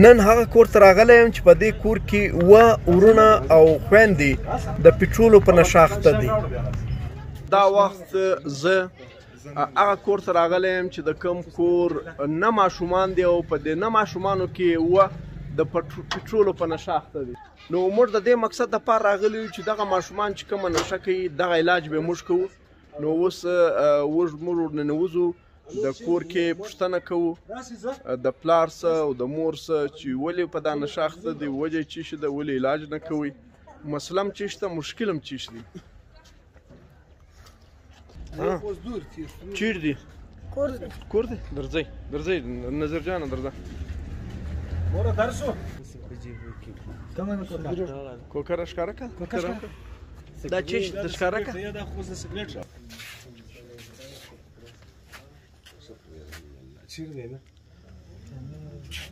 نن هغه کور ته راغلی یم چې په دې کور کې اوه ورونه او خویندې د پټرولو په نشه اخته دي. دا وخت زه هغه کور ته راغلی یم چې د کوم کور نه ماشومان دي او په دې نه ماشومانو کې اوه د پټرولو په نشه اخته دي. نو موږ د دې مقصد دپاره راغلي یو چې دغه ماشومان چې کومه نشه کوي دغه علاج به موږ کوو. نو اوس موږ ورننوځو د کور کې پوښتنه کوو د پلار څه او د مور څه چې ولې په دا نشه اخته دي، وجه چی شته، ولې علاج نه کوي، مسله هم چی شته، مشکل هم چی شته. چیرې دي؟ کور دی. درځئ نظر جانه درځه. کوکره ښکاره کړه. دا چی شته ښکاره کړه.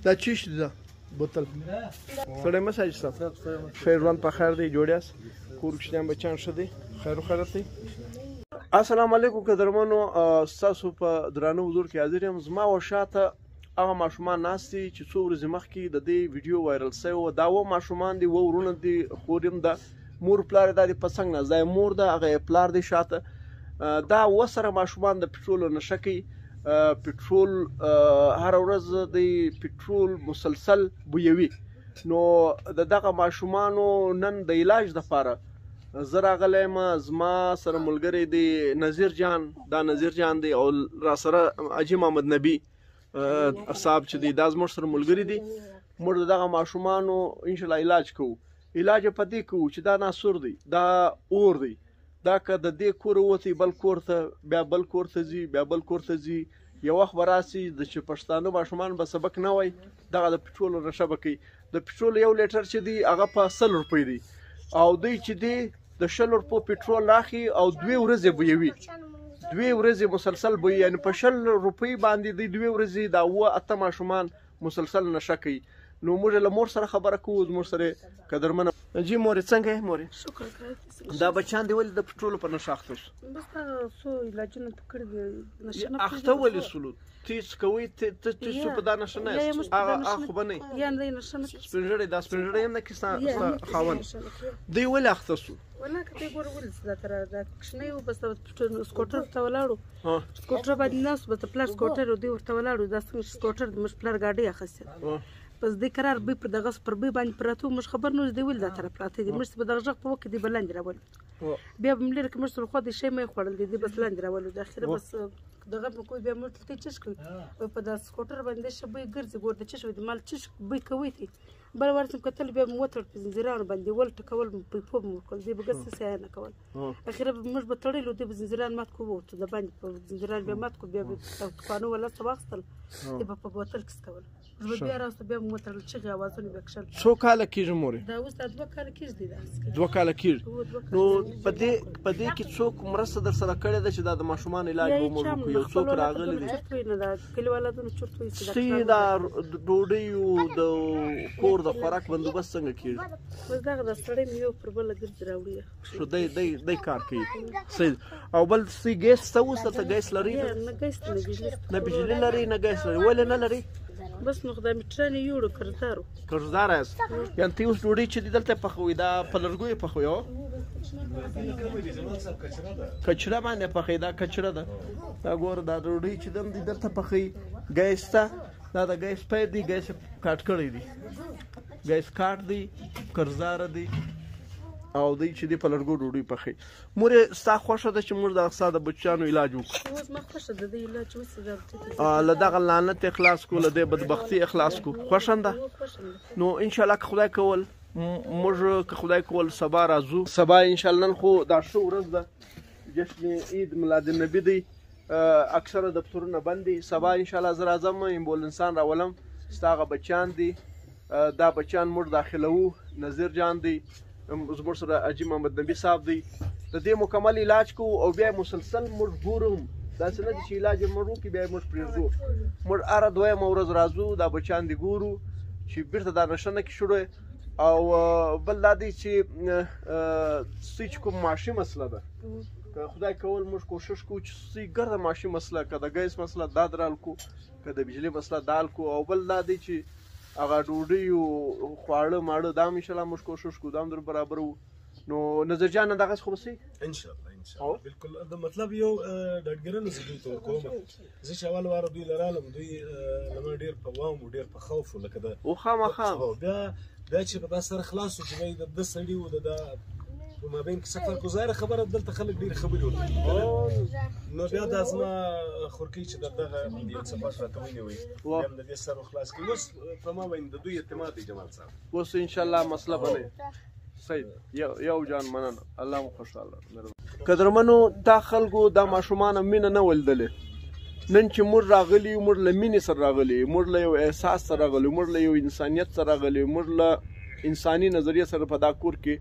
دا چی شته ده بوتل؟ سړی مه ساجي صاحب ښه ژوند په خیر دی، جوړ یاست؟ کور کوچنیان بچیان ښه دی، خیر و خیرت دی؟ السلام علیکم قدرمنو، ستاسو په درانه حضور کې حاضر یم. زما و شاته هغه ماشومان ناست دي چې څو ورځې مخکې د دې ویډیو وایرل سوی و. دا اوه ماشومان دي، اوه ورونه دي، خور یم ده، مور پلار یې دا دي په څنګ ناست، دا یې مور ده، هغه یې پلار دی شاته. دا اوه سره ماشومان د پټرولو نشه کوي. پټرول هره ورځ د پټرول مسلسل بویوي. نو د دغه ماشومانو نن د علاج دپاره زه راغلی یم. زما سره ملګری دی نظیر جان، دا نظیر جان دی، او را سره حاجي محمد نبي صاحب چې دی دا زموږ سره ملګري دي. موږ د دغه ماشومانو انشاءالله علاج کوو. علاج یې په دې کوو چې دا ناسور دی، دا اور دی، دا که د دې کوره ووتی بل کور ته، بیا بل کور ته ځي، بیا بل کور ته ځي، یو وخت به راسي چې پښتانه ماشومان به سبق نه وایي، دغه د پټرولو نشه به کوي. د پټرول یو لیټر چې دی هغه په 100 روپۍ دی، او دوی چې دی د 100 روپو پټرول راخي او 2 ورځې بویوي. 2 ورځې مسلسل بویي، یعنې په 100 روپۍ باندې دی 2 ورځې دا اوه اته ماشومان مسلسل نشه کوي. نو موږ له مور سره خبره کوو، زموږ سره قدرمنه جی مورې څنګه یې مورې؟ شکر. دا بچیان دې ولې د پټرولو په نشه اخته شو؟ بس هغه څو علاجونه په کړي دي، نشه نه اخته ولې سولو؟ تیز کوئ ته څو په دا نشه نه یاست؟ هغه خو به نه یې یا نه نشه نه سپین ږیری، دا سپین ږیری هم نه کې ستا خاوند دوی ولې اخته سو؟ والله که ته یې ګوره ولې دا تر دا کوچنی و، بس سکوټر ته ولاړو، سکوټر باندې ناست و، د پلار سکوټر و، دوی ورته ولاړو. دا څنګه چې سکوټر د موږ پلار ګاډۍ اخیستې، بس دی قرار بی پر دغه پر بی باندې پراته موږ خبر نه دی ول دا تر پراته دي. موږ په دغه ځخ په وخت دی بلند راول، بیا به ملي کوم سره خو د شی مې خوړل دي بس لاندې راول. د اخر بس دغه په کوی بیا موږ ته چش کوي په دا سکوټر باندې شبي ګرځي ګور د چش د مال چش بي کوي تی بل ورته کتل بیا موټر په زنجیران باندې ول ټکول په پوب مو کول دی بګس سه نه کول. اخر موږ به تړلو دی زنجیران مات کوو ته د باندې په زنجیران بیا مات کو بیا قانون ولا تباستل دی په بوتل کس کول. بیا راست بیا موټر چې غوازونه وکشل. څو کال کېږي مورې؟ دا اوس 2 کال کېږي دی. 2 کال کېږي. نو په دې کې څوک مرسته در سره کړې ده چې دا د ماشومان علاج به موږ وکړو؟ یو څوک راغلی دی؟ چرته نه دا کلیواله د چرته ستې دا ډوډۍ او د کور د خوراک بندوبست څنګه کېږي؟ بس دغه د سړی مې یو پر بله ګرځي راوړي شو دی کار کوي صحیح. او بل سی ګیس ته اوس ته ګیس لري؟ نه ګیس نه بجلی لري نه ګیس لري. ولې نه لري؟ بس نو خدای میټرانې یوړو قرضدار یاست. یعنې ته اوس ډوډۍ چې دي دلته پخوي دا په لرګیو پخوي؟ کچره باندې پخوي، دا کچره ده. دا ګوره دا ډوډۍ چې دم دي دلته پخوي ګیس ته، دا د ګیس پیپ دی، ګیس کاټ کړی دی، ګیس کاټ دی، قرضدار دی، او دوی چې دی په لرګو ډوډۍ پخوي. مورې ستا خوښه ده چې موږ د ستا د بچیانو علاج وکړو؟ اوس ما خوښه ده د علاج اوس له دغه لعنت اخلاص کو، له دې بدبختي اخلاص کو. خوښه ده؟ نو انشاءالله که خدای کول موږ که خدای کول سبا راځو. سبا انشاءالله نن خو دا ښه ورځ ده، جشن عید میلاد النبي دی، اکثره دفترونه بند دي. سبا انشاءالله زه راځم، امبولانسان راولم، ستا هغه بچیان دي، دا بچیان موږ داخلوو. نظیر جان دی، زموږ سره حاجي محمد نبي صاحب دی، د دې مکمل علاج کوو او بیا مسلسل موږ ګورو. داسې نه دي چې علاج یې موږ وکړي بیا یې موږ پرېږدو. موږ هره دویمه ورځ راځو، دا بچیان دي ګورو چې بیرته دا نشه نه کښړو. او بل دا دی چې څه چې کوم معاشي مسله ده، که خدای کول موږ کوشش کوو چې څه ګرده معاشي مسله، که د ګیس مسله دا درال کو، که د بجلي مسله دا حل کو. او بل دا دی چې هغه ډوډۍ او خواړه ماړه دا هم انشاءالله موږ کوشش کوو دا هم در برابرو نو نظر جان دغسې خو به صحیح انشاءالله بالکل د مطلب یو ډاډګرنه زه دوی ته ورکوم زه چې اول واره دوی لرالم دوی له ما ډېر په وام و ډېر په خوف و لکه د خامخا بیا چې په دا سره خلاص شو چې بیا د ده سړي و د دا په مابین کې سفر ګزاره خبره دلته خلک ډېرې خبرې ورته نو بیا دا زما خورکۍ چې دغه یو څه باش راته ونیوئ بیا هم د دې سر خلاص کړي اوس په ما باندې د دوی اعتماد دی جمال صاحب اوس انشاءالله مسله به نه صحیح یو جان مننه الله مو خوشحاله قدرمنو دا خلکو دا ماشومان مینه نه ولیدلې نن چې موږ راغلي یو موږ له مینې سره راغلي یو موږ له یو احساس سره راغلي موږ له یو انسانیت سره راغلي موږ له انساني نظریه سره په دا کور کې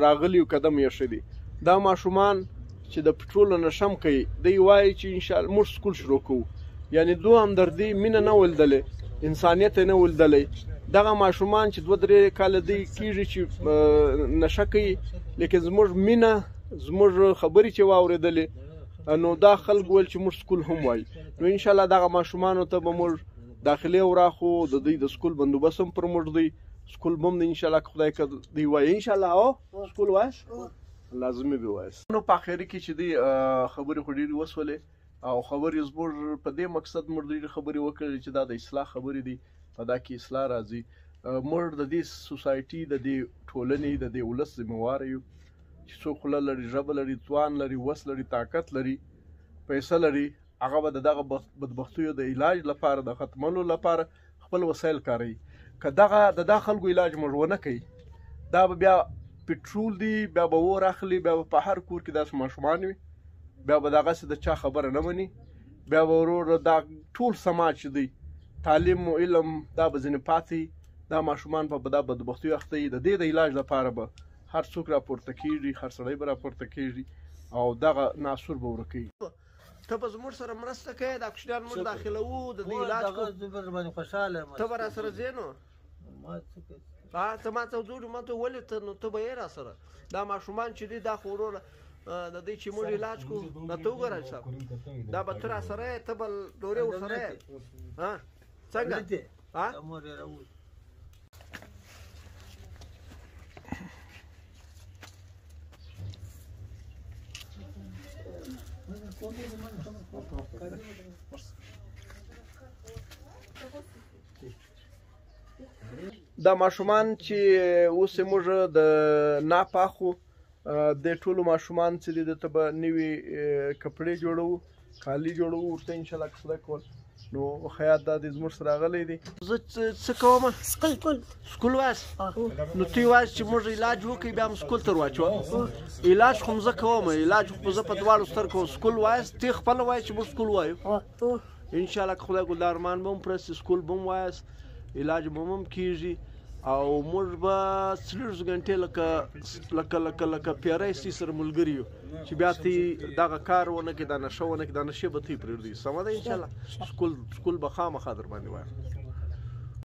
راغلي یو قدم یې ښه دي دا ماشومان چې د پټرول نه شم کوي دی وایي چې انشاءالله موږ سکول شروع کوو یعنی دو همدردي مینه نه ولیدلې انسانیت یې نه ولیدلی دغه ماشومان چې 2-3 کاله دی کېږي چې نشه کوي لیکن زموږ مینه زموږ خبرې چې واورېدلې نو دا خلک ویل چې موږ سکول هم وایي نو انشاءالله دغه ماشومانو ته به موږ داخلي وراخو د دوی د سکول بندوبست هم پر موږ دی سکول بم دی انشاءالله که خدای که دی وایي انشاءالله او سکول وایست لازمي به وایست نو په اخري کې چې دی خبرې خو ډېرې وسولې او خبرې زموږ په دې مقصد موږ ډېرې خبرې وکړلې چې دا د اصلاح خبرې دي په دا کې اصلاح راځي موږ د دې سوسایټي د دې ټولنې د دې ولس ذمهواره یو چې څوک خوله لري ژبه لري توان لري وس لري طاقت لري پیسه لري هغه به د دغه بدبختیو د علاج لپاره د ختمولو لپاره خپل وسایل کاروي که دغه د دا خلکو علاج موږ ونه کوي دا به بیا پټرول دی بیا به اور اخلي بیا به په هر کور کې داسې ماشومان وي بیا به دغسې د چا خبره نه مني بیا به ورور دا ټول سماج چې دی تعلیم و علم دا به ځینې پاتې دا ماشومان په دا بدبختیو اخته وي د دې د علاج لپاره به هر څوک راپورته کېږي هر سړی به راپورته کېږي او دغه ناسور به ورکوي ته به زموږ سره مرسته کوې دا کوچنیان موږ داخلوو د دې علاج ته به راسره ځې نو ته ما ته وځو ما ته ولې ته نو ته به یې راسره دا ماشومان چې دي دا خو وروره د دې چې موږ علاج کوو دا ته وګوره صاحب دا به ته راسره یې ته به ډورې ورسره یې څنګه دا ماشومان چې اوس موږ د ناپاخو د ټولو ماشومان چې دي ته به نوي کپړې جوړوو کالي جوړوو ورته انشاءالله که خدای کول نو خیاط دا د زموږ سره راغلی دی زه څه کوم سکول وایست نو ته وایست چې موږ علاج وکړئ بیا هم سکول ته ورواچوه علاج خو زه کوم علاج خو زه په دواړو سترګو سکول وایست ته خپله وایې چې موږ سکول وایو انشاءالله که خدای کول د ارمان به هم پرسي سکول به هم وایست علاج به هم کېږي او موږ به 40 غنټې لکه پیری سي سره ملګري یو چې بیا ته دغه کار ونه کړې دا نشه ونه کړې دا نشې به ته یې پرېږدي سمه ده انشاءالله سکول به خامخا در باندې وایي